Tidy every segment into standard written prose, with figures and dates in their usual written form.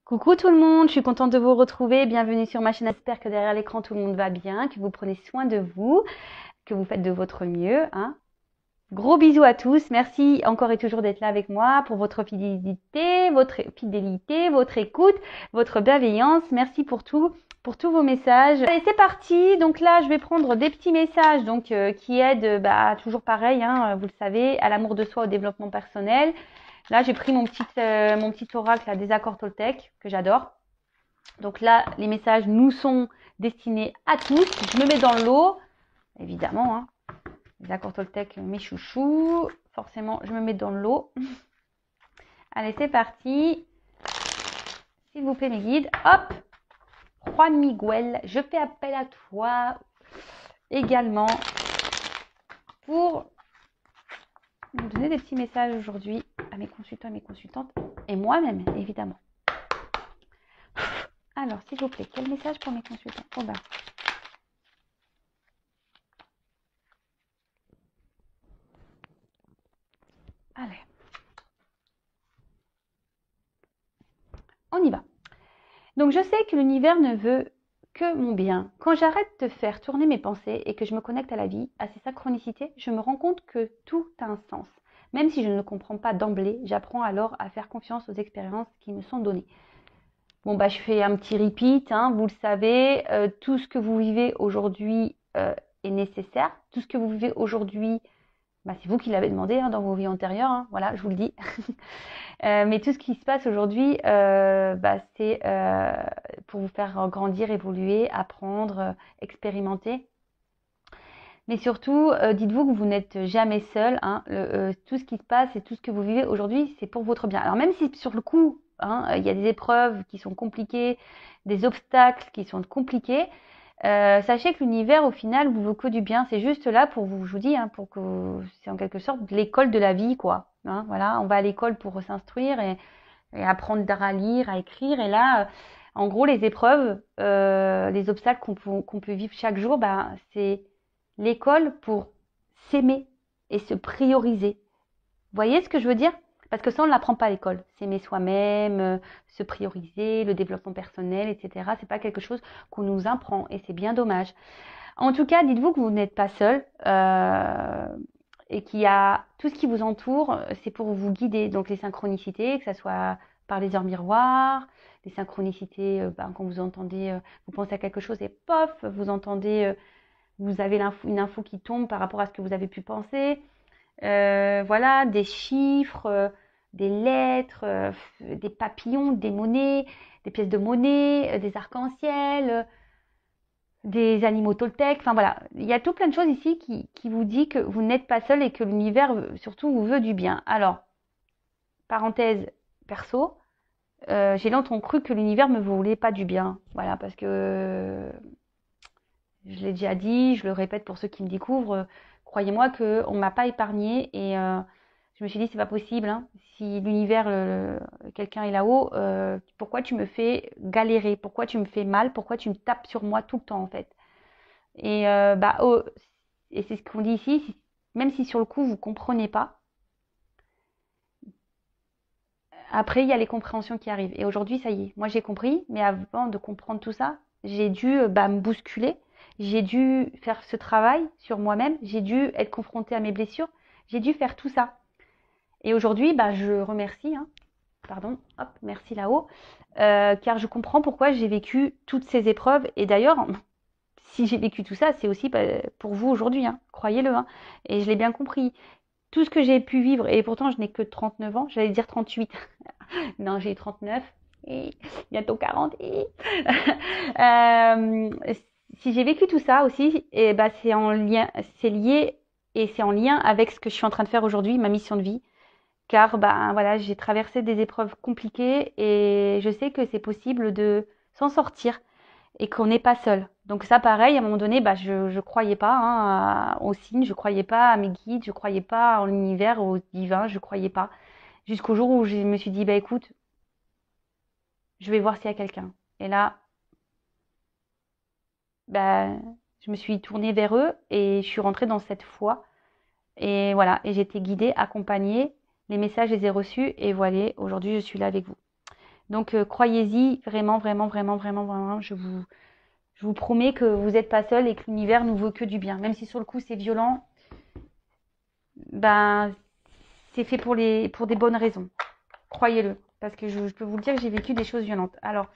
Coucou tout le monde, je suis contente de vous retrouver. Bienvenue sur ma chaîne. J'espère que derrière l'écran tout le monde va bien, que vous prenez soin de vous, que vous faites de votre mieux. Gros bisous à tous. Merci encore et toujours d'être là avec moi pour votre fidélité, votre écoute, votre bienveillance. Merci pour tout, pour tous vos messages. Allez, c'est parti. Donc là, je vais prendre des petits messages qui aident, toujours pareil, vous le savez, à l'amour de soi, au développement personnel. Là, j'ai pris mon petit oracle là, des accords Toltec que j'adore. Donc là, les messages nous sont destinés à tous. Je me mets dans l'eau, évidemment. Les accords Toltec, mes chouchous. Forcément, je me mets dans l'eau. Allez, c'est parti. S'il vous plaît, mes guides. Hop. Juan Miguel, je fais appel à toi également pour nous donner des petits messages aujourd'hui à mes consultants et mes consultantes et moi-même, évidemment. Alors, s'il vous plaît, quel message pour mes consultants? Allez. On y va. Donc, je sais que l'univers ne veut que mon bien. Quand j'arrête de faire tourner mes pensées et que je me connecte à la vie, à ses synchronicités, je me rends compte que tout a un sens. Même si je ne le comprends pas d'emblée, j'apprends alors à faire confiance aux expériences qui me sont données. Bon, je fais un petit repeat, vous le savez, tout ce que vous vivez aujourd'hui est nécessaire. Tout ce que vous vivez aujourd'hui, c'est vous qui l'avez demandé dans vos vies antérieures, voilà, je vous le dis. Mais tout ce qui se passe aujourd'hui, c'est pour vous faire grandir, évoluer, apprendre, expérimenter. Mais surtout, dites-vous que vous n'êtes jamais seul. Tout ce qui se passe et tout ce que vous vivez aujourd'hui, c'est pour votre bien. Alors même si sur le coup, il y a des épreuves qui sont compliquées, des obstacles qui sont compliqués, sachez que l'univers, au final, vous veut que du bien. C'est juste là pour vous, je vous dis, pour que c'est en quelque sorte l'école de la vie, quoi. Voilà, on va à l'école pour s'instruire et apprendre à lire, à écrire. Et là, en gros, les épreuves, les obstacles qu'on peut vivre chaque jour, c'est l'école pour s'aimer et se prioriser. Vous voyez ce que je veux dire? Parce que ça, on ne l'apprend pas à l'école. S'aimer soi-même, se prioriser, le développement personnel, etc. C'est pas quelque chose qu'on nous apprend et c'est bien dommage. En tout cas, dites-vous que vous n'êtes pas seul et qu'il y a tout ce qui vous entoure, c'est pour vous guider. Donc les synchronicités, que ce soit par les heures miroirs, les synchronicités, quand vous entendez, vous pensez à quelque chose et pof, vous entendez, vous avez une info qui tombe par rapport à ce que vous avez pu penser. Voilà, des chiffres, des lettres, des papillons, des monnaies, des pièces de monnaie, des arcs-en-ciel, des animaux Toltec. Enfin voilà, il y a tout plein de choses ici qui vous dit que vous n'êtes pas seul et que l'univers surtout vous veut du bien. Alors, parenthèse perso, j'ai longtemps cru que l'univers me voulait pas du bien. Voilà, parce que je l'ai déjà dit, je le répète pour ceux qui me découvrent, croyez-moi qu'on ne m'a pas épargnée et je me suis dit c'est pas possible, si l'univers, quelqu'un est là-haut, pourquoi tu me fais galérer, pourquoi tu me fais mal, pourquoi tu me tapes sur moi tout le temps en fait. Et et c'est ce qu'on dit ici, même si sur le coup vous comprenez pas, après il y a les compréhensions qui arrivent. Et aujourd'hui ça y est, moi j'ai compris, mais avant de comprendre tout ça, j'ai dû me bousculer. J'ai dû faire ce travail sur moi-même, j'ai dû être confrontée à mes blessures, j'ai dû faire tout ça. Et aujourd'hui, je remercie, merci là-haut, car je comprends pourquoi j'ai vécu toutes ces épreuves. Et d'ailleurs, si j'ai vécu tout ça, c'est aussi pour vous aujourd'hui, croyez-le. Et je l'ai bien compris. Tout ce que j'ai pu vivre, et pourtant je n'ai que 39 ans, j'allais dire 38. Non, j'ai 39 et bientôt 40. Si j'ai vécu tout ça aussi, et c'est en lien, c'est lié et c'est en lien avec ce que je suis en train de faire aujourd'hui, ma mission de vie. Car voilà, j'ai traversé des épreuves compliquées et je sais que c'est possible de s'en sortir et qu'on n'est pas seul. Donc ça, pareil, à un moment donné, je croyais pas aux signes, je croyais pas à mes guides, je croyais pas en l'univers, au divin, je croyais pas. Jusqu'au jour où je me suis dit, écoute, je vais voir s'il y a quelqu'un. Et là, je me suis tournée vers eux et je suis rentrée dans cette foi. Et voilà, et j'ai été guidée, accompagnée. Les messages, je les ai reçus et voilà, aujourd'hui, je suis là avec vous. Donc, croyez-y, vraiment, vraiment, vraiment, vraiment, vraiment, je vous promets que vous n'êtes pas seul et que l'univers nous veut que du bien. Même si sur le coup, c'est violent, ben, c'est fait pour des bonnes raisons. Croyez-le. Parce que je peux vous le dire que j'ai vécu des choses violentes. Alors,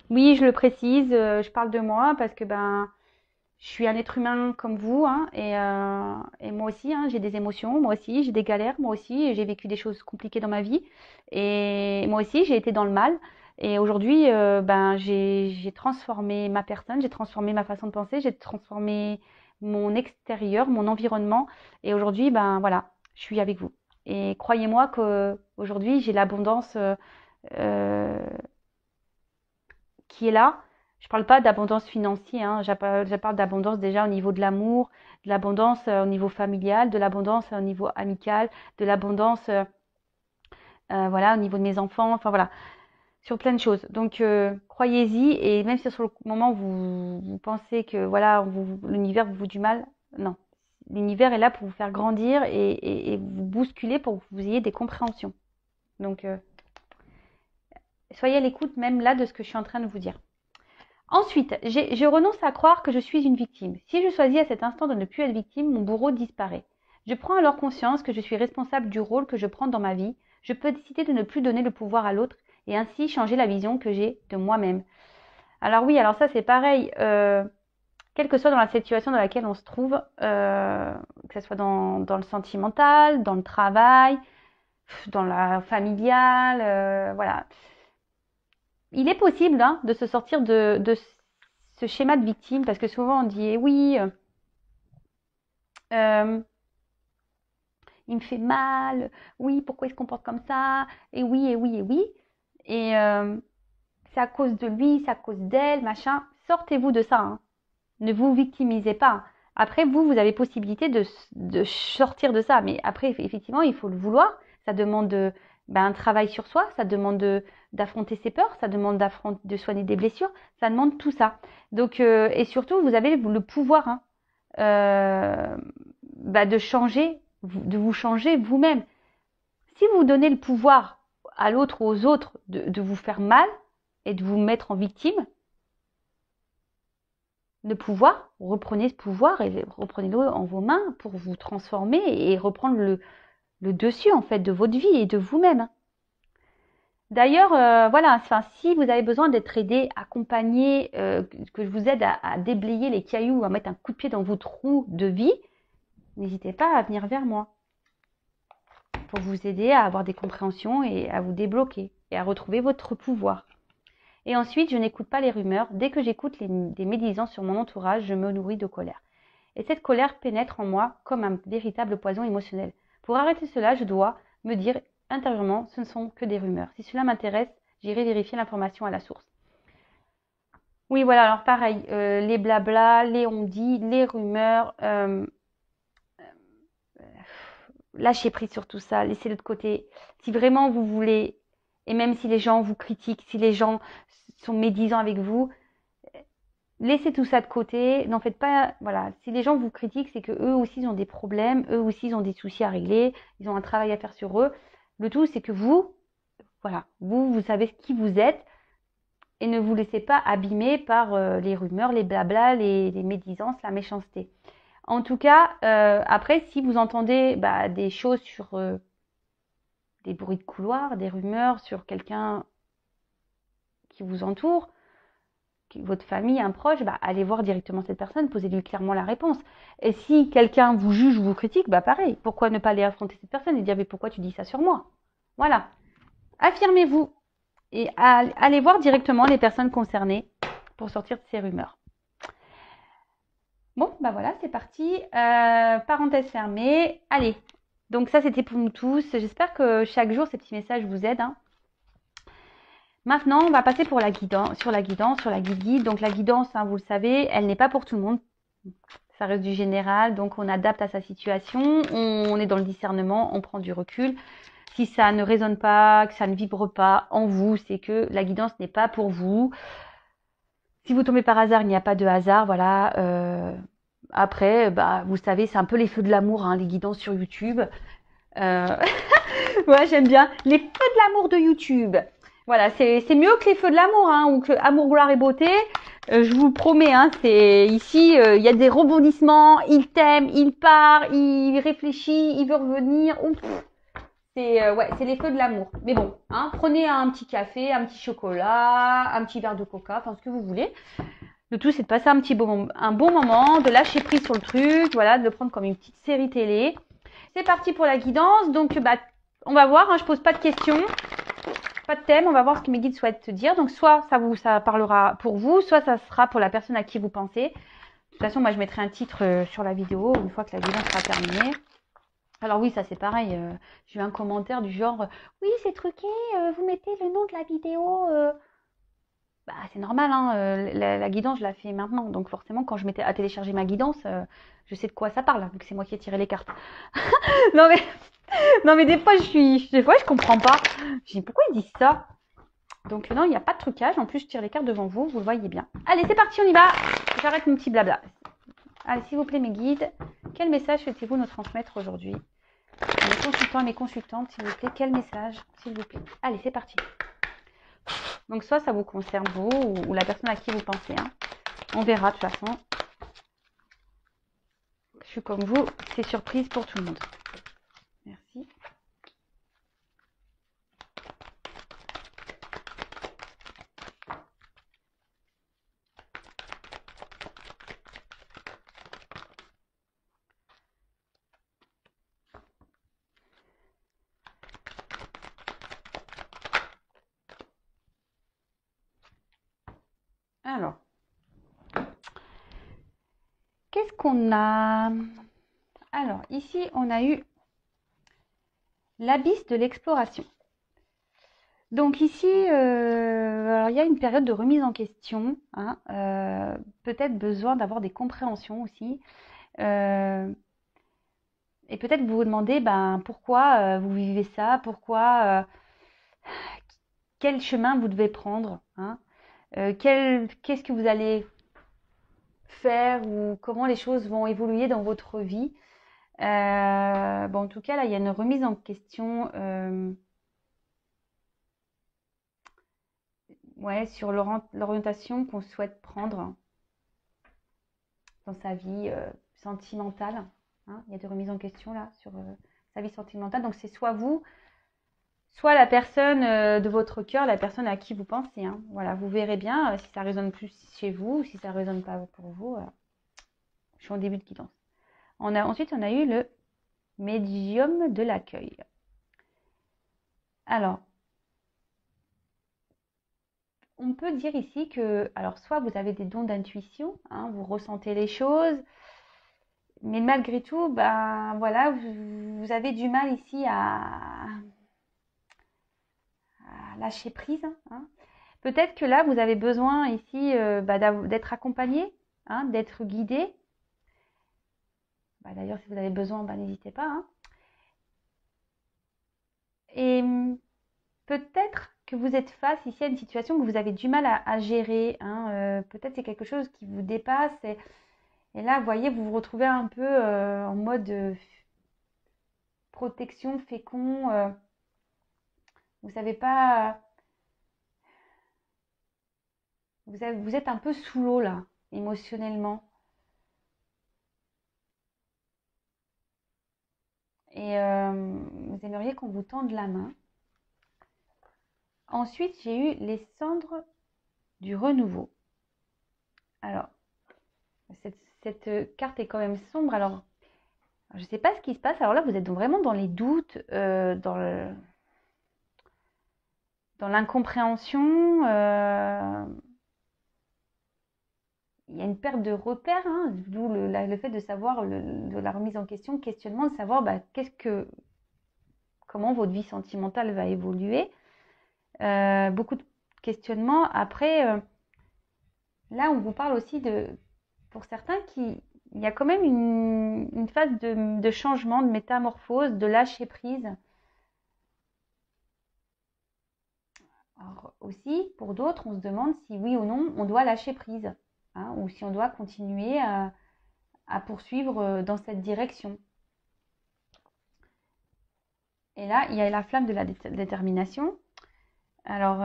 oui, je le précise, je parle de moi parce que je suis un être humain comme vous, hein, et moi aussi, hein, j'ai des émotions, moi aussi, j'ai des galères, moi aussi, j'ai vécu des choses compliquées dans ma vie, et moi aussi, j'ai été dans le mal. Et aujourd'hui, j'ai transformé ma personne, j'ai transformé ma façon de penser, j'ai transformé mon extérieur, mon environnement, et aujourd'hui, voilà, je suis avec vous. Et croyez-moi que aujourd'hui, j'ai l'abondance euh, qui est là. Je parle pas d'abondance financière, hein. Je parle d'abondance déjà au niveau de l'amour, de l'abondance au niveau familial, de l'abondance au niveau amical, de l'abondance voilà, au niveau de mes enfants, enfin voilà, sur plein de choses. Donc croyez-y, et même si sur le moment vous pensez que voilà, l'univers vous veut du mal, non. L'univers est là pour vous faire grandir et vous bousculer pour que vous ayez des compréhensions. Donc soyez à l'écoute même là de ce que je suis en train de vous dire. Ensuite, je renonce à croire que je suis une victime. Si je choisis à cet instant de ne plus être victime, mon bourreau disparaît. Je prends alors conscience que je suis responsable du rôle que je prends dans ma vie. Je peux décider de ne plus donner le pouvoir à l'autre et ainsi changer la vision que j'ai de moi-même. Alors oui, alors ça c'est pareil. Quelle que soit dans la situation dans laquelle on se trouve, que ce soit dans le sentimental, dans le travail, dans la familiale, voilà. Il est possible de se sortir de ce schéma de victime, parce que souvent on dit eh oui, il me fait mal, oui, pourquoi il se comporte comme ça, et oui, et oui, et oui, et c'est à cause de lui, c'est à cause d'elle, machin. Sortez-vous de ça, hein. Ne vous victimisez pas. Après, vous avez possibilité de sortir de ça, mais après, effectivement, il faut le vouloir. Ça demande un travail sur soi, ça demande d'affronter ses peurs, ça demande de soigner des blessures, ça demande tout ça. Donc, et surtout, vous avez le pouvoir, hein, de changer, de vous changer vous-même. Si vous donnez le pouvoir à l'autre ou aux autres de vous faire mal et de vous mettre en victime, le pouvoir, reprenez ce pouvoir et reprenez-le en vos mains pour vous transformer et reprendre le dessus en fait de votre vie et de vous-même. D'ailleurs, voilà, enfin, si vous avez besoin d'être aidé, accompagné, que je vous aide à déblayer les cailloux, à mettre un coup de pied dans vos trous de vie, n'hésitez pas à venir vers moi pour vous aider à avoir des compréhensions et à vous débloquer et à retrouver votre pouvoir. Et ensuite, je n'écoute pas les rumeurs. Dès que j'écoute des médisances sur mon entourage, je me nourris de colère. Et cette colère pénètre en moi comme un véritable poison émotionnel. Pour arrêter cela, je dois me dire intérieurement, ce ne sont que des rumeurs. Si cela m'intéresse, j'irai vérifier l'information à la source. Oui, voilà, alors pareil, les blabla, les on-dit, les rumeurs, lâchez prise sur tout ça, laissez-le de côté. Si vraiment vous voulez, et même si les gens vous critiquent, si les gens sont médisants avec vous, laissez tout ça de côté, n'en faites pas, voilà, si les gens vous critiquent, c'est que eux aussi ils ont des problèmes, eux aussi ils ont des soucis à régler, ils ont un travail à faire sur eux. Le tout, c'est que vous, voilà, vous savez qui vous êtes et ne vous laissez pas abîmer par les rumeurs, les blabla, les médisances, la méchanceté. En tout cas, après, si vous entendez des choses sur des bruits de couloir, des rumeurs sur quelqu'un qui vous entoure, votre famille, un proche, allez voir directement cette personne, posez-lui clairement la réponse. Et si quelqu'un vous juge ou vous critique, pareil, pourquoi ne pas aller affronter cette personne et dire mais pourquoi tu dis ça sur moi? Voilà. Affirmez-vous et allez voir directement les personnes concernées pour sortir de ces rumeurs. Bon, voilà, c'est parti. Parenthèse fermée. Allez. Donc ça, c'était pour nous tous. J'espère que chaque jour, ces petits messages vous aident, hein. Maintenant, on va passer sur la guidance, sur la guide-guide. Donc la guidance, hein, vous le savez, elle n'est pas pour tout le monde. Ça reste du général, donc on adapte à sa situation. On est dans le discernement, on prend du recul. Si ça ne résonne pas, que ça ne vibre pas en vous, c'est que la guidance n'est pas pour vous. Si vous tombez par hasard, il n'y a pas de hasard, voilà. Après, vous savez, c'est un peu les feux de l'amour, hein, les guidances sur YouTube. Ouais, j'aime bien les feux de l'amour de YouTube. Voilà, c'est mieux que les feux de l'amour, hein, ou que amour, gloire et beauté. Je vous le promets, hein, c'est ici, il y a des rebondissements. Il t'aime, il part, il réfléchit, il veut revenir. Ouf. C'est ouais, c'est les feux de l'amour. Mais bon, hein, prenez un petit café, un petit chocolat, un petit verre de coca, enfin ce que vous voulez. Le tout, c'est de passer un bon moment, de lâcher prise sur le truc, voilà, de le prendre comme une petite série télé. C'est parti pour la guidance. Donc, bah, on va voir. Hein, je pose pas de questions, pas de thème. On va voir ce que mes guides souhaitent te dire. Donc, soit ça parlera pour vous, soit ça sera pour la personne à qui vous pensez. De toute façon, moi, je mettrai un titre sur la vidéo une fois que la guidance sera terminée. Alors oui, ça c'est pareil. J'ai eu un commentaire du genre, oui, c'est truqué. Vous mettez le nom de la vidéo. Bah, c'est normal, hein, la guidance, je la fais maintenant. Donc forcément, quand je m'étais à télécharger ma guidance, je sais de quoi ça parle, vu que c'est moi qui ai tiré les cartes. non mais, non mais des fois, je comprends pas. Je dis pourquoi ils disent ça. Donc non, il n'y a pas de trucage. En plus, je tire les cartes devant vous, vous le voyez bien. Allez, c'est parti, on y va. J'arrête mon petit blabla. Allez, s'il vous plaît, mes guides, quel message souhaitez-vous nous transmettre aujourd'hui? Mes consultants et mes consultantes, s'il vous plaît, quel message, s'il vous plaît. Allez, c'est parti. Donc soit ça vous concerne vous ou la personne à qui vous pensez. Hein. On verra de toute façon. Je suis comme vous, c'est surprise pour tout le monde. Merci. Alors, qu'est-ce qu'on a? Alors, ici, on a eu l'abysse de l'exploration. Donc ici, alors, il y a une période de remise en question, hein, peut-être besoin d'avoir des compréhensions aussi. Et peut-être vous vous demandez pourquoi vous vivez ça, quel chemin vous devez prendre, hein, qu'est-ce que vous allez faire ou comment les choses vont évoluer dans votre vie. En tout cas, là, il y a une remise en question sur l'orientation qu'on souhaite prendre dans sa vie sentimentale. Hein. Il y a des remises en question là sur sa vie sentimentale. Donc, c'est soit vous, soit la personne de votre cœur, la personne à qui vous pensez. Hein. Voilà, vous verrez bien si ça résonne plus chez vous ou si ça ne résonne pas pour vous. Je suis en début de guidance. Ensuite, on a eu le médium de l'accueil. Alors, on peut dire ici que, alors soit vous avez des dons d'intuition, hein, vous ressentez les choses, mais malgré tout, voilà, vous avez du mal ici à lâcher prise. Hein. Peut-être que là, vous avez besoin ici d'être accompagné, hein, d'être guidé. D'ailleurs, si vous avez besoin, n'hésitez pas. Hein. Et peut-être que vous êtes face ici à une situation que vous avez du mal à gérer. Hein. Peut-être c'est quelque chose qui vous dépasse. Et là, vous voyez, vous vous retrouvez un peu en mode protection, fécond. Vous savez pas. Vous êtes un peu sous l'eau là, émotionnellement. Et vous aimeriez qu'on vous tende la main. Ensuite, j'ai eu les cendres du renouveau. Alors, cette carte est quand même sombre. Alors, je ne sais pas ce qui se passe. Alors là, vous êtes vraiment dans les doutes, dans l'incompréhension. Il y a une perte de repères, hein, d'où le fait de savoir de la remise en question, questionnement, de savoir comment votre vie sentimentale va évoluer. Beaucoup de questionnements. Après, là, on vous parle aussi pour certains, il y a quand même une phase de changement, de métamorphose, de lâcher prise. Alors, aussi, pour d'autres, on se demande si oui ou non, on doit lâcher prise, hein, ou si on doit continuer à poursuivre dans cette direction. Et là, il y a la flamme de la détermination. Alors,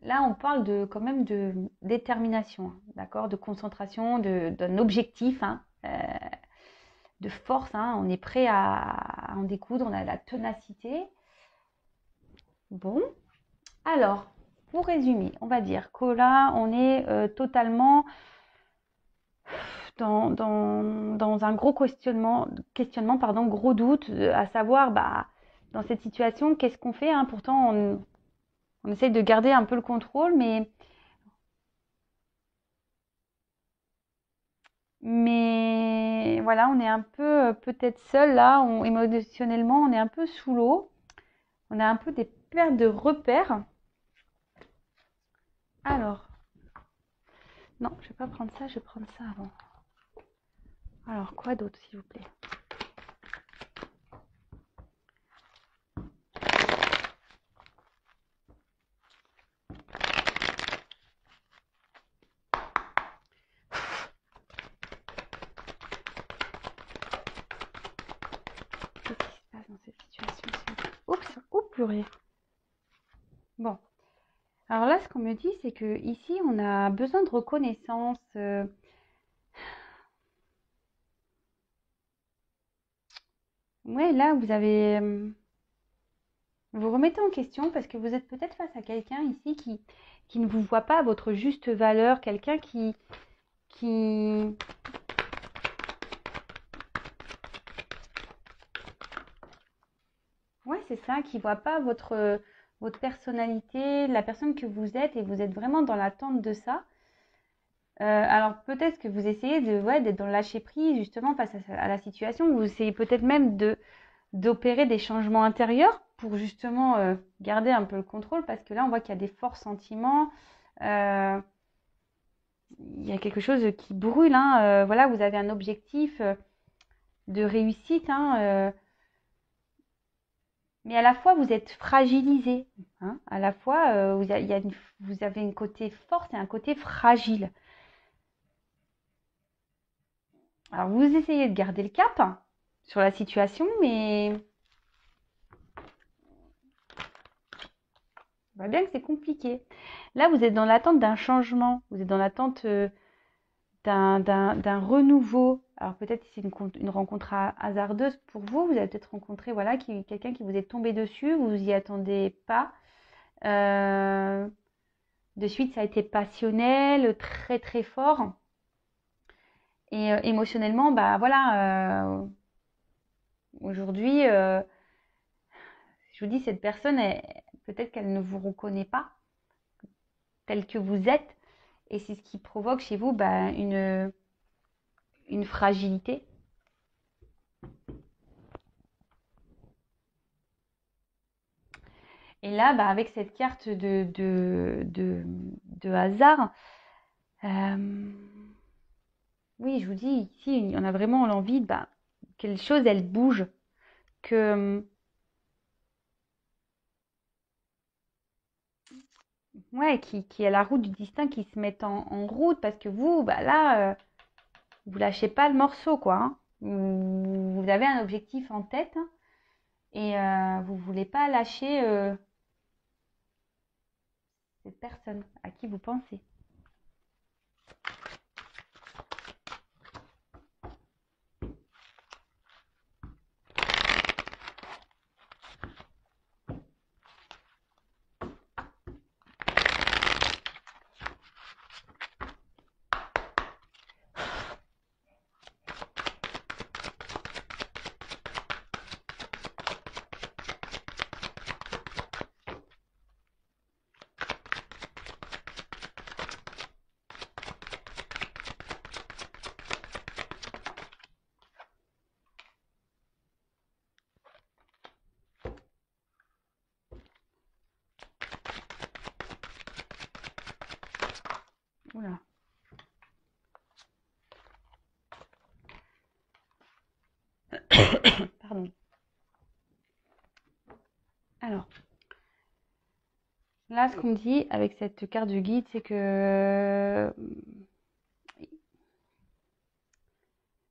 là, on parle quand même de détermination, hein, d'accord, de concentration, d'un objectif, hein, de force, hein. On est prêt à en découdre, on a la ténacité. Bon, alors, pour résumer, on va dire que là, on est totalement dans un gros questionnement, pardon, gros doute, à savoir, bah, dans cette situation, qu'est-ce qu'on fait, hein. Pourtant, on essaye de garder un peu le contrôle, mais voilà, on est un peu peut-être seul là, émotionnellement, on est un peu sous l'eau, on a un peu des pertes de repères. Alors, non, je vais pas prendre ça, je vais prendre ça avant. Alors, quoi d'autre, s'il vous plaît? Qu'est-ce qui se passe dans cette situation? Oups, oups, purée. Bon, alors là, ce qu'on me dit, c'est que ici, on a besoin de reconnaissance. Ouais, là, vous remettez en question parce que vous êtes peut-être face à quelqu'un ici qui ne vous voit pas à votre juste valeur, quelqu'un qui... Ouais, c'est ça, qui voit pas votre personnalité, la personne que vous êtes, et vous êtes vraiment dans l'attente de ça. Alors peut-être que vous essayez d'être dans le lâcher prise justement face à la situation. Vous essayez peut-être même d'opérer des changements intérieurs pour justement garder un peu le contrôle, parce que là on voit qu'il y a des forts sentiments. Euh, il y a quelque chose qui brûle, hein. Voilà, vous avez un objectif de réussite, hein, mais à la fois vous êtes fragilisé, hein. À la fois vous avez une côté forte et un côté fragile. Alors vous essayez de garder le cap, hein, sur la situation, mais on voit bien que c'est compliqué. Là, vous êtes dans l'attente d'un changement, vous êtes dans l'attente d'un renouveau. Alors peut-être c'est une rencontre hasardeuse pour vous. Vous avez peut-être rencontré voilà, quelqu'un qui vous est tombé dessus, vous y attendez pas. Euh, de suite, ça a été passionnel, très très fort. Et émotionnellement, bah voilà, aujourd'hui, je vous dis, cette personne, peut-être qu'elle ne vous reconnaît pas tel que vous êtes. Et c'est ce qui provoque chez vous bah, une fragilité. Et là, bah, avec cette carte de hasard, euh, oui, je vous dis, ici, on a vraiment l'envie bah, que les choses, elles bougent. Que, ouais, qui est la route du destin qui se met en route. Parce que vous, bah, là, vous lâchez pas le morceau, quoi, hein. Vous avez un objectif en tête, hein, et vous voulez pas lâcher cette personne à qui vous pensez. Oula. Pardon. Alors, là, ce qu'on me dit avec cette carte de guide, c'est que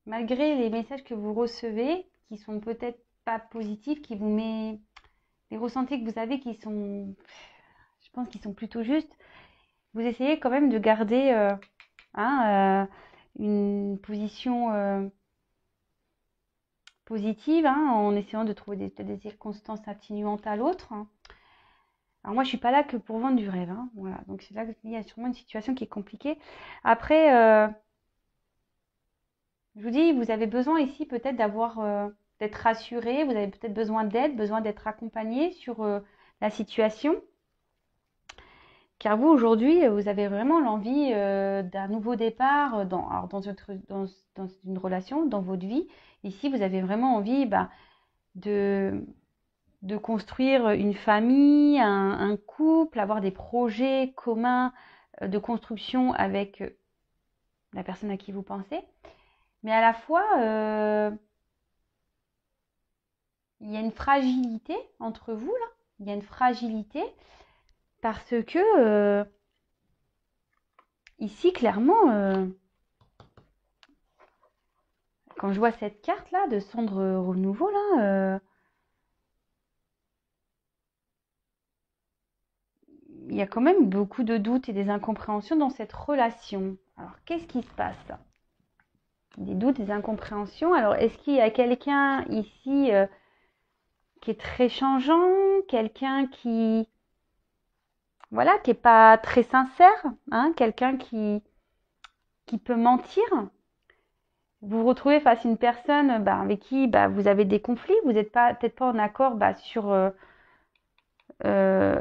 malgré les messages que vous recevez, qui sont peut-être pas positifs, qui vous met les ressentis que vous avez qui sont, je pense qu'ils sont plutôt justes. Vous essayez quand même de garder une position positive, en essayant de trouver des circonstances atténuantes à l'autre. Alors moi, je suis pas là que pour vendre du rêve. Voilà. Donc c'est là qu'il y a sûrement une situation qui est compliquée. Après, je vous dis, vous avez besoin ici peut-être d'être rassuré. Vous avez peut-être besoin d'aide, besoin d'être accompagné sur la situation. Car vous, aujourd'hui, vous avez vraiment l'envie d'un nouveau départ dans une relation, dans votre vie. Ici, vous avez vraiment envie de construire une famille, un couple, avoir des projets communs de construction avec la personne à qui vous pensez. Mais à la fois, il y a une fragilité entre vous, là. Il y a une fragilité parce que ici, clairement, quand je vois cette carte-là de cendre renouveau, là, il y a quand même beaucoup de doutes et des incompréhensions dans cette relation. Alors, qu'est-ce qui se passe? Des doutes, des incompréhensions. Alors, est-ce qu'il y a quelqu'un ici qui est très changeant, quelqu'un qui, voilà, qui est pas très sincère, quelqu'un qui peut mentir? Vous vous retrouvez face à une personne avec qui vous avez des conflits, vous n'êtes peut-être pas en accord sur euh,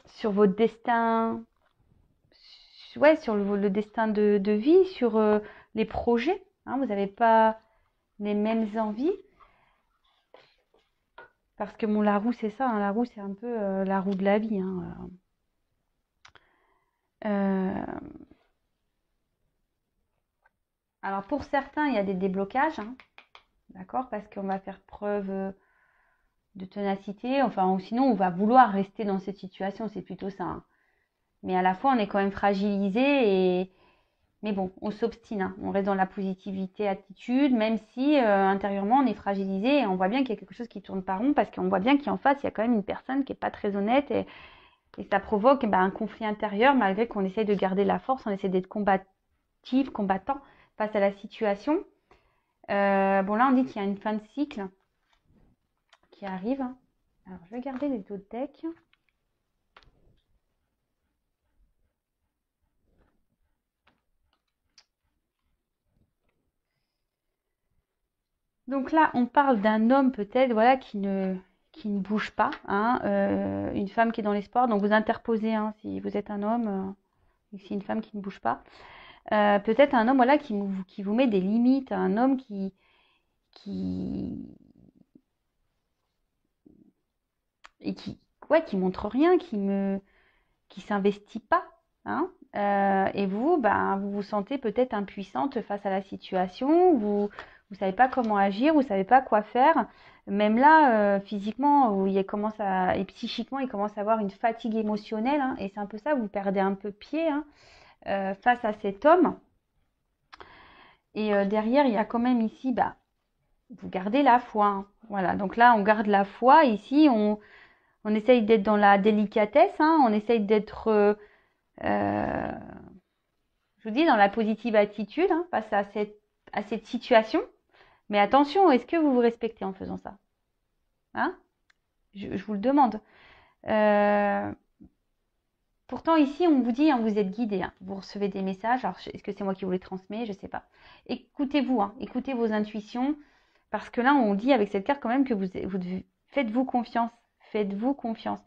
sur votre destin, ouais, sur le destin de vie, sur les projets. Vous n'avez pas les mêmes envies. Parce que la roue, c'est ça. La roue, c'est un peu la roue de la vie. Alors, pour certains, il y a des déblocages. D'accord? Parce qu'on va faire preuve de ténacité. Enfin, ou sinon, on va vouloir rester dans cette situation. C'est plutôt ça. Mais à la fois, on est quand même fragilisé. Mais bon, on s'obstine. On reste dans la positivité, attitude, même si intérieurement, on est fragilisé. Et on voit bien qu'il y a quelque chose qui tourne pas rond. Parce qu'on voit bien qu'en face, il y a quand même une personne qui n'est pas très honnête. Et ça provoque un conflit intérieur, malgré qu'on essaye de garder la force. On essaie d'être combattant face à la situation. Bon, là, on dit qu'il y a une fin de cycle qui arrive. Alors, je vais garder les autres decks. Donc là, on parle d'un homme peut-être, voilà, qui ne bouge pas, une femme qui est dans l'espoir. Donc vous interposez, si vous êtes un homme, ici une femme qui ne bouge pas. Peut-être un homme, voilà, qui vous met des limites, un homme qui montre rien, qui s'investit pas, et vous, vous vous sentez peut-être impuissante face à la situation. Vous savez pas comment agir, vous savez pas quoi faire. Même là, physiquement, et psychiquement, il commence à avoir une fatigue émotionnelle, et c'est un peu ça, vous perdez un peu pied face à cet homme. Et derrière, il y a quand même ici, vous gardez la foi. Voilà, donc là, on garde la foi. Ici, on essaye d'être dans la délicatesse, on essaye d'être, je vous dis, dans la positive attitude face à cette situation. Mais attention, est-ce que vous vous respectez en faisant ça? Je vous le demande. Pourtant, ici, on vous dit, vous êtes guidé. Vous recevez des messages. Alors, est-ce que c'est moi qui vous les transmets? Je ne sais pas. Écoutez-vous, écoutez vos intuitions. Parce que là, on dit avec cette carte quand même que faites-vous confiance. Faites-vous confiance.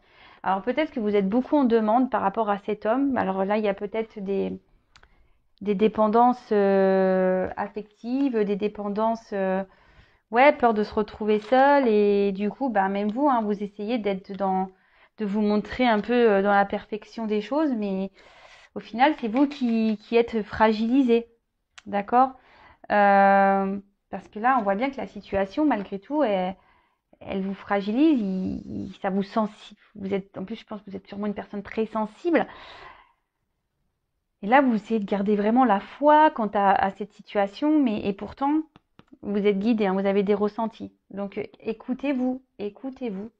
Alors, peut-être que vous êtes beaucoup en demande par rapport à cet homme. Alors là, il y a peut-être des dépendances affectives, des dépendances... peur de se retrouver seul. Et du coup, même vous, vous essayez de vous montrer un peu dans la perfection des choses. Mais au final, c'est vous qui êtes fragilisé. D'accord? Parce que là, on voit bien que la situation, malgré tout, elle vous fragilise, ça vous sensible. En plus, je pense que vous êtes sûrement une personne très sensible. Et là, vous essayez de garder vraiment la foi quant à cette situation, mais et pourtant, vous êtes guidé, hein, vous avez des ressentis. Donc, écoutez-vous, écoutez-vous.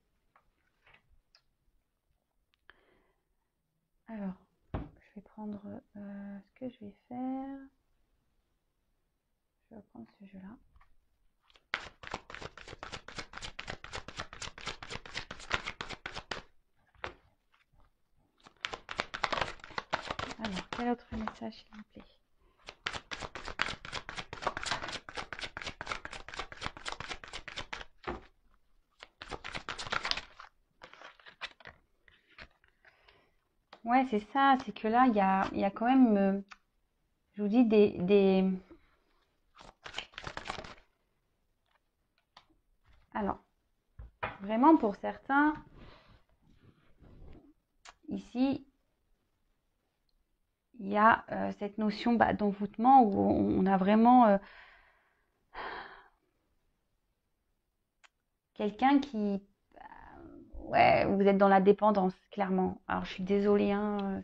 Alors, je vais prendre ce que je vais faire. Je vais prendre ce jeu-là. Alors, quel autre message, s'il vous plaît? Ouais, c'est ça, c'est que là, il y a quand même, je vous dis, Alors, vraiment pour certains, ici, il y a cette notion d'envoûtement où on a vraiment quelqu'un qui... Ouais, vous êtes dans la dépendance, clairement. Alors, je suis désolée, hein,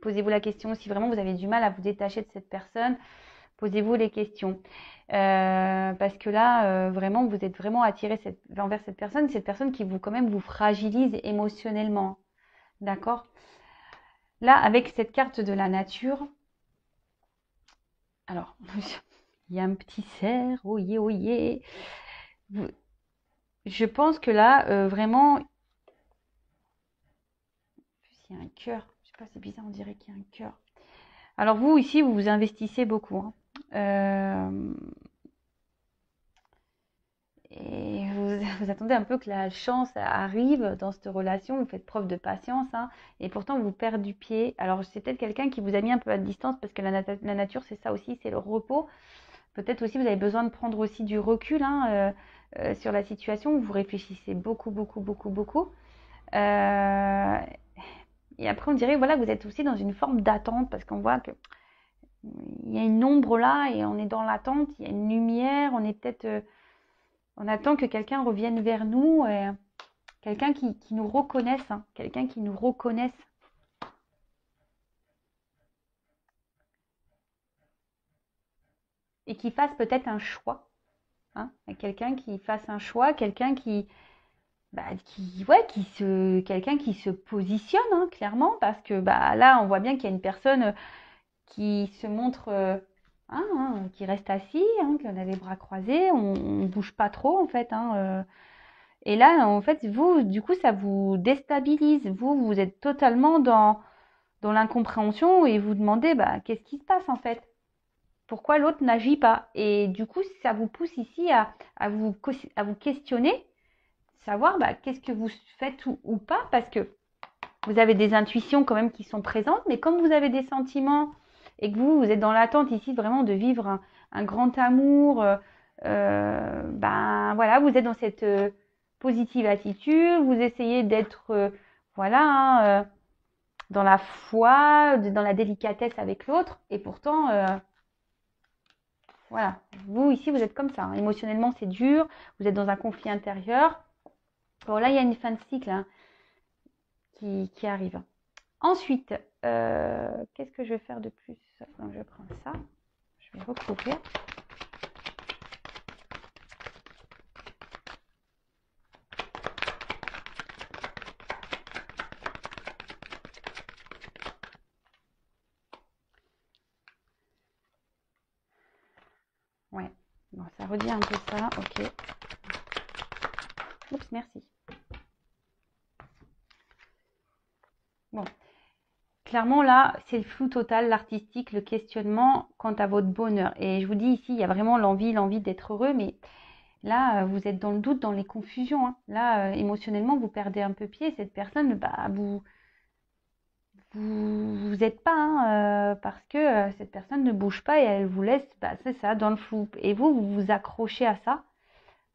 posez-vous la question si vraiment vous avez du mal à vous détacher de cette personne. Posez-vous les questions. Parce que là, vraiment, vous êtes vraiment attiré envers cette personne qui vous, quand même, vous fragilise émotionnellement. D'accord? Là, avec cette carte de la nature, alors, il y a un petit cerf, oyez, oyez. Je pense que là, vraiment, il y a un cœur. Je sais pas, c'est bizarre, on dirait qu'il y a un cœur. Alors vous, ici, vous vous investissez beaucoup, hein. Et vous attendez un peu que la chance arrive dans cette relation, vous faites preuve de patience, hein, et pourtant vous perdez du pied. Alors c'est peut-être quelqu'un qui vous a mis un peu à distance parce que la nature c'est ça aussi, c'est le repos. Peut-être aussi vous avez besoin de prendre aussi du recul, hein, sur la situation, vous réfléchissez beaucoup, beaucoup, beaucoup, beaucoup. Euh, et après on dirait voilà, vous êtes aussi dans une forme d'attente parce qu'on voit que il y a une ombre là et on est dans l'attente, il y a une lumière, on est peut-être... on attend que quelqu'un revienne vers nous, quelqu'un qui nous reconnaisse, hein, quelqu'un qui nous reconnaisse. Et qui fasse peut-être un choix. Hein, quelqu'un qui fasse un choix, quelqu'un quelqu'un qui se positionne, hein, clairement, parce que là, on voit bien qu'il y a une personne qui se montre, qui reste assis, hein, qui a les bras croisés, on ne bouge pas trop, en fait, hein, et là, en fait, vous, du coup, ça vous déstabilise. Vous êtes totalement dans l'incompréhension et vous demandez qu'est-ce qui se passe en fait? Pourquoi l'autre n'agit pas? Et du coup, ça vous pousse ici à vous questionner, savoir qu'est-ce que vous faites ou pas, parce que vous avez des intuitions quand même qui sont présentes, mais comme vous avez des sentiments et que vous êtes dans l'attente ici vraiment de vivre un grand amour, voilà, vous êtes dans cette positive attitude, vous essayez d'être, voilà, hein, dans la foi, dans la délicatesse avec l'autre, et pourtant, voilà, vous ici, vous êtes comme ça, hein. Émotionnellement, c'est dur, vous êtes dans un conflit intérieur. Bon, là, il y a une fin de cycle, hein, qui arrive. Ensuite, qu'est-ce que je vais faire de plus? Donc, je prends ça, je vais recouvrir. Ouais, bon, ça redit un peu ça, ok. Oups, merci. Bon, clairement là, c'est le flou total, l'artistique, le questionnement quant à votre bonheur. Et je vous dis ici, il y a vraiment l'envie d'être heureux, mais là, vous êtes dans le doute, dans les confusions, hein. Là, émotionnellement, vous perdez un peu pied. Cette personne, vous êtes pas, hein, parce que cette personne ne bouge pas et elle vous laisse, c'est ça, dans le flou. Et vous vous accrochez à ça.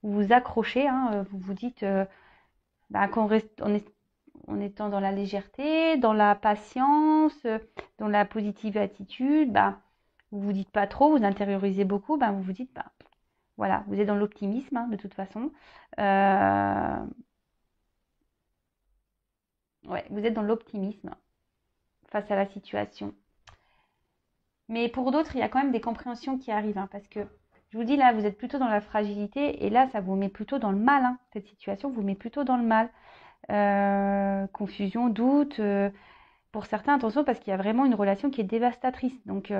Vous vous accrochez, hein, vous vous dites qu'on reste, en étant dans la légèreté, dans la patience, dans la positive attitude, vous vous dites pas trop, vous intériorisez beaucoup, vous vous dites, voilà, vous êtes dans l'optimisme, hein, de toute façon. Ouais, vous êtes dans l'optimisme. face à la situation. Mais pour d'autres, il y a quand même des compréhensions qui arrivent, hein, parce que je vous dis là, vous êtes plutôt dans la fragilité et là, ça vous met plutôt dans le mal. Hein. Cette situation vous met plutôt dans le mal. Confusion, doute. Pour certains, attention, parce qu'il y a vraiment une relation qui est dévastatrice. Donc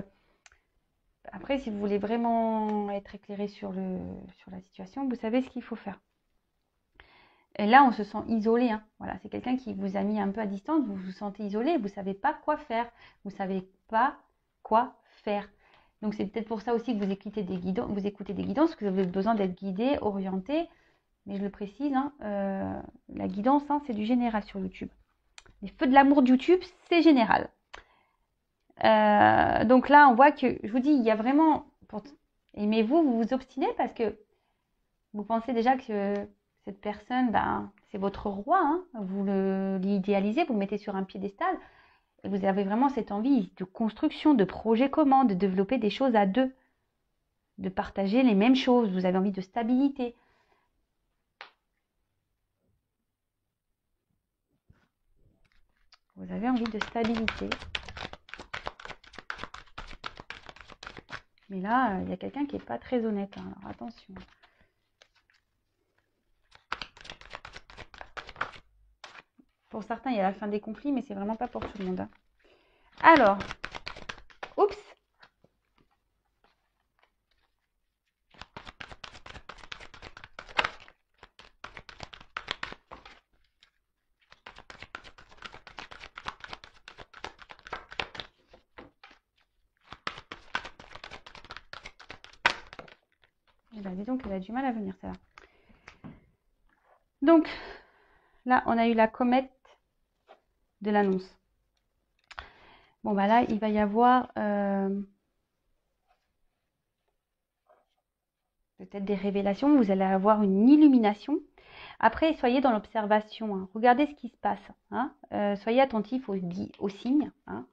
après, si vous voulez vraiment être éclairé sur la situation, vous savez ce qu'il faut faire. Et là, on se sent isolé. Hein. Voilà, c'est quelqu'un qui vous a mis un peu à distance. Vous vous sentez isolé. Vous ne savez pas quoi faire. Vous ne savez pas quoi faire. Donc, c'est peut-être pour ça aussi que vous écoutez des guidances, parce que vous avez besoin d'être guidé, orienté. Mais je le précise, hein, la guidance, hein, c'est du général sur YouTube. Les feux de l'amour de YouTube, c'est général. Donc là, on voit que, je vous dis, il y a vraiment... Aimez-vous, vous vous obstinez parce que vous pensez déjà que cette personne, ben, c'est votre roi. Hein, vous l'idéalisez, vous le mettez sur un piédestal. Et vous avez vraiment cette envie de construction, de projet commun, de développer des choses à deux. De partager les mêmes choses. Vous avez envie de stabilité. Vous avez envie de stabilité. Mais là, il y a quelqu'un qui n'est pas très honnête. Hein, alors attention. Pour certains, il y a la fin des conflits, mais c'est vraiment pas pour tout le monde. Hein. Alors, oups. Eh ben, dis donc, elle a du mal à venir, celle-là. Donc, là, on a eu la comète de l'annonce. Bon, bah là, il va y avoir peut-être des révélations. Vous allez avoir une illumination. Après, soyez dans l'observation. Hein. Regardez ce qui se passe. Hein. Soyez attentif aux signes, hein,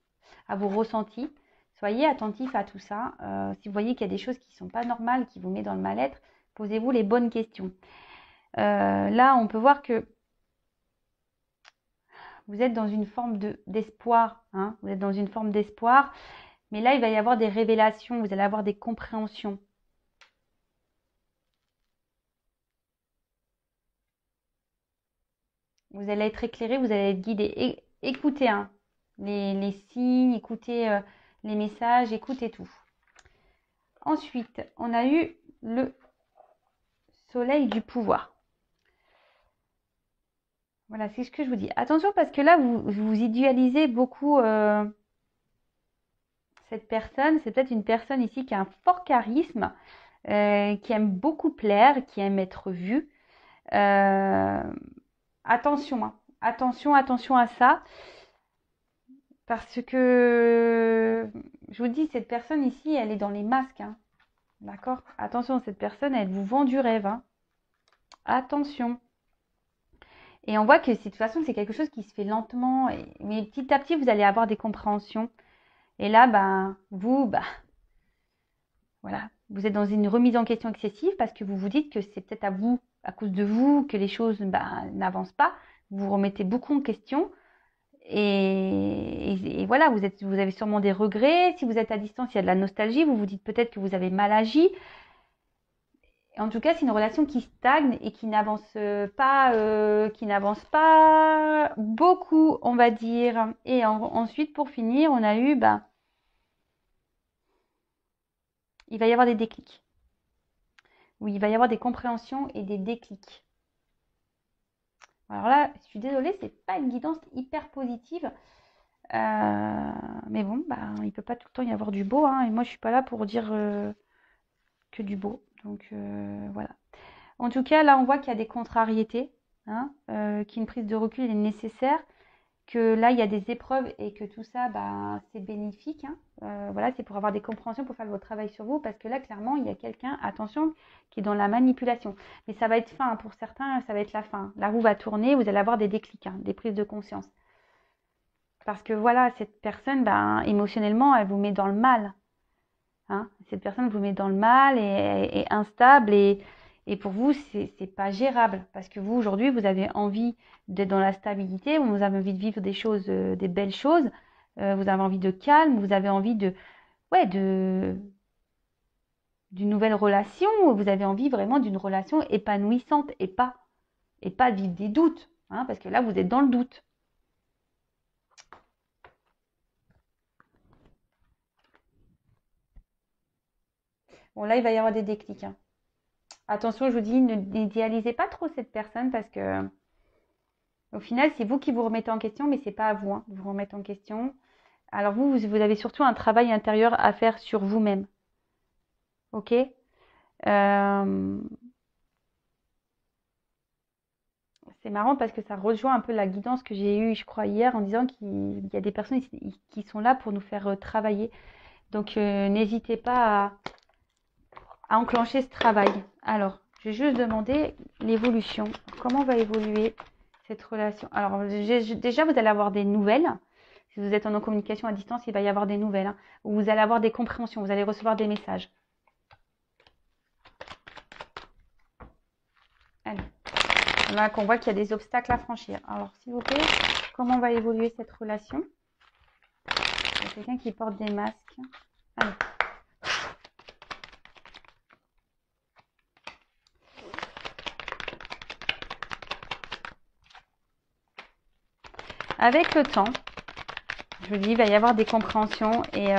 à vos ressentis. Soyez attentif à tout ça. Si vous voyez qu'il y a des choses qui ne sont pas normales, qui vous mettent dans le mal-être, posez-vous les bonnes questions. Là, on peut voir que vous êtes dans une forme d'espoir. Hein. Vous êtes dans une forme d'espoir. Mais là, il va y avoir des révélations. Vous allez avoir des compréhensions. Vous allez être éclairé, vous allez être guidé. Écoutez hein, les signes, écoutez les messages, écoutez tout. Ensuite, on a eu le soleil du pouvoir. Voilà, c'est ce que je vous dis. Attention parce que là, vous idéalisez beaucoup cette personne. C'est peut-être une personne ici qui a un fort charisme, qui aime beaucoup plaire, qui aime être vue. Attention, hein. Attention à ça. Parce que, je vous dis, cette personne ici, elle est dans les masques. Hein. D'accord? Attention, cette personne, elle vous vend du rêve. Hein. Attention. Et on voit que de toute façon, c'est quelque chose qui se fait lentement. Mais petit à petit, vous allez avoir des compréhensions. Et là, voilà, vous êtes dans une remise en question excessive parce que vous vous dites que c'est peut-être à cause de vous, que les choses n'avancent pas. Vous vous remettez beaucoup en question. Et voilà, vous avez sûrement des regrets. Si vous êtes à distance, il y a de la nostalgie. Vous vous dites peut-être que vous avez mal agi. En tout cas, c'est une relation qui stagne et qui n'avance pas beaucoup, on va dire. Et ensuite, pour finir, on a eu, il va y avoir des déclics. Oui, il va y avoir des compréhensions et des déclics. Alors là, je suis désolée, c'est pas une guidance hyper positive. Mais bon, il ne peut pas tout le temps y avoir du beau. Hein, et moi, je suis pas là pour dire que du beau. Donc, voilà. En tout cas, là, on voit qu'il y a des contrariétés. Hein, qu'une prise de recul est nécessaire. Que là, il y a des épreuves et que tout ça, c'est bénéfique. Hein. Voilà, c'est pour avoir des compréhensions, pour faire votre travail sur vous. Parce que là, clairement, il y a quelqu'un, attention, qui est dans la manipulation. Mais ça va être fin. Hein, pour certains, ça va être la fin. La roue va tourner, vous allez avoir des déclics, des prises de conscience. Parce que voilà, cette personne, émotionnellement, elle vous met dans le mal. Hein. Cette personne vous met dans le mal et instable. Et pour vous, c'est pas gérable. Parce que vous, aujourd'hui, vous avez envie d'être dans la stabilité. Vous avez envie de vivre des choses, des belles choses. vous avez envie de calme, vous avez envie d'une nouvelle relation, vous avez envie vraiment d'une relation épanouissante et pas vivre des doutes, hein, parce que là, vous êtes dans le doute. Bon, là, il va y avoir des déclics, hein. Attention, je vous dis, n'idéalisez pas trop cette personne parce que au final, c'est vous qui vous remettez en question, mais c'est pas à vous, hein, de vous remettre en question. Alors vous avez surtout un travail intérieur à faire sur vous-même. Ok? C'est marrant parce que ça rejoint un peu la guidance que j'ai eue, je crois, hier, en disant qu'il y a des personnes qui sont là pour nous faire travailler. Donc n'hésitez pas à enclencher ce travail. Alors, je vais juste demander l'évolution. Comment va évoluer cette relation? Alors, déjà, vous allez avoir des nouvelles. Si vous êtes en communication à distance, il va y avoir des nouvelles, hein, où vous allez avoir des compréhensions, vous allez recevoir des messages. Allez. Là, qu'on voit qu'il y a des obstacles à franchir. Alors, s'il vous plaît, comment va évoluer cette relation? Il y a quelqu'un qui porte des masques. Allez. Avec le temps, je vous dis, il va y avoir des compréhensions et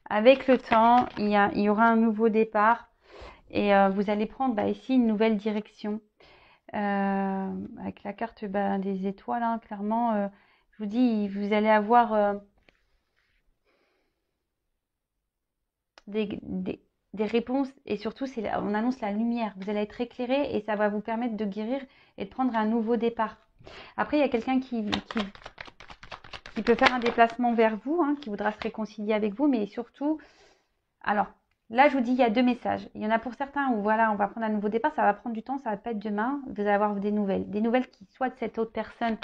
avec le temps, il y aura un nouveau départ et vous allez prendre ici une nouvelle direction. Avec la carte des étoiles, hein, clairement, je vous dis, vous allez avoir des réponses et surtout, on annonce la lumière. Vous allez être éclairé et ça va vous permettre de guérir et de prendre un nouveau départ. Après, il y a quelqu'un qui peut faire un déplacement vers vous, hein, qui voudra se réconcilier avec vous, mais surtout, alors, là, je vous dis, il y a deux messages. Il y en a pour certains où, voilà, on va prendre un nouveau départ, ça va prendre du temps, ça va pas être demain. Vous allez avoir des nouvelles. Des nouvelles qui, soit de cette autre personne,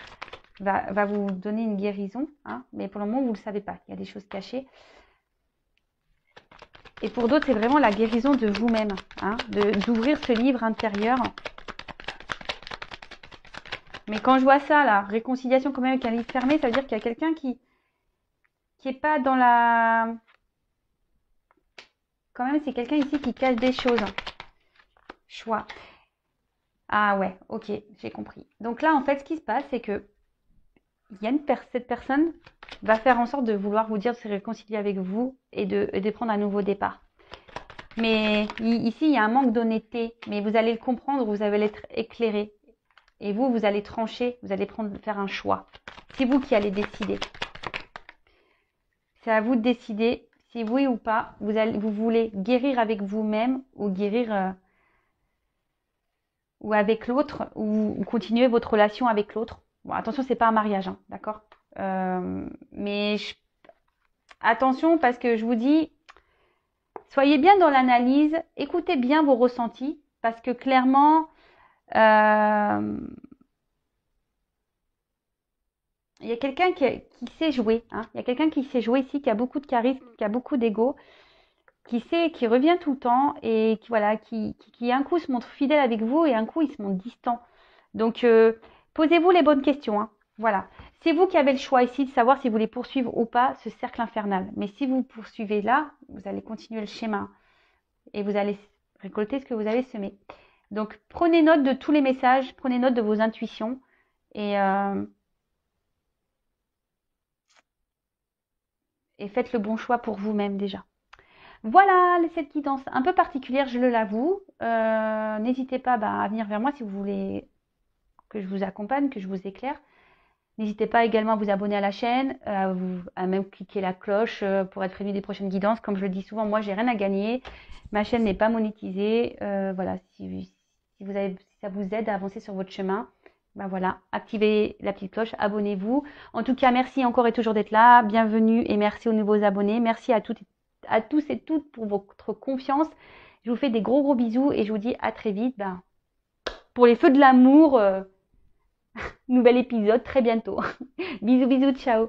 va vous donner une guérison, hein, mais pour le moment, vous ne le savez pas. Il y a des choses cachées. Et pour d'autres, c'est vraiment la guérison de vous-même, hein, d'ouvrir ce livre intérieur. Mais quand je vois ça, là, réconciliation quand même avec un livre fermé, ça veut dire qu'il y a quelqu'un qui est pas dans la... Quand même, c'est quelqu'un ici qui cache des choses. Choix. Ah ouais, ok, j'ai compris. Donc là, en fait, ce qui se passe, c'est que cette personne va faire en sorte de vouloir vous dire de se réconcilier avec vous et de prendre un nouveau départ. Mais ici, il y a un manque d'honnêteté, mais vous allez le comprendre, vous allez être éclairé. Et vous allez trancher, vous allez faire un choix. C'est vous qui allez décider. C'est à vous de décider si oui ou pas, vous voulez guérir avec vous-même ou guérir ou avec l'autre ou continuer votre relation avec l'autre. Bon, attention, c'est pas un mariage, hein, d'accord? Mais attention parce que je vous dis, soyez bien dans l'analyse, écoutez bien vos ressentis parce que clairement, il y a quelqu'un qui sait jouer, hein. Il y a quelqu'un qui sait jouer ici, qui a beaucoup de charisme, qui a beaucoup d'ego, qui revient tout le temps et qui un coup se montre fidèle avec vous et un coup il se montre distant. Donc posez-vous les bonnes questions, hein. Voilà. C'est vous qui avez le choix ici de savoir si vous voulez poursuivre ou pas ce cercle infernal. Mais si vous poursuivez là, vous allez continuer le schéma et vous allez récolter ce que vous avez semé. Donc prenez note de tous les messages, prenez note de vos intuitions et faites le bon choix pour vous-même déjà. Voilà cette guidance un peu particulière, je l'avoue. N'hésitez pas à venir vers moi si vous voulez que je vous accompagne, que je vous éclaire. N'hésitez pas également à vous abonner à la chaîne, à même cliquer la cloche pour être prévenu des prochaines guidances. Comme je le dis souvent, moi, j'ai rien à gagner. Ma chaîne n'est pas monétisée. Voilà, si ça vous aide à avancer sur votre chemin, voilà, activez la petite cloche, abonnez-vous. En tout cas, merci encore et toujours d'être là. Bienvenue et merci aux nouveaux abonnés. Merci à tous et toutes pour votre confiance. Je vous fais des gros bisous et je vous dis à très vite. Pour les feux de l'amour, nouvel épisode très bientôt. Bisous, ciao.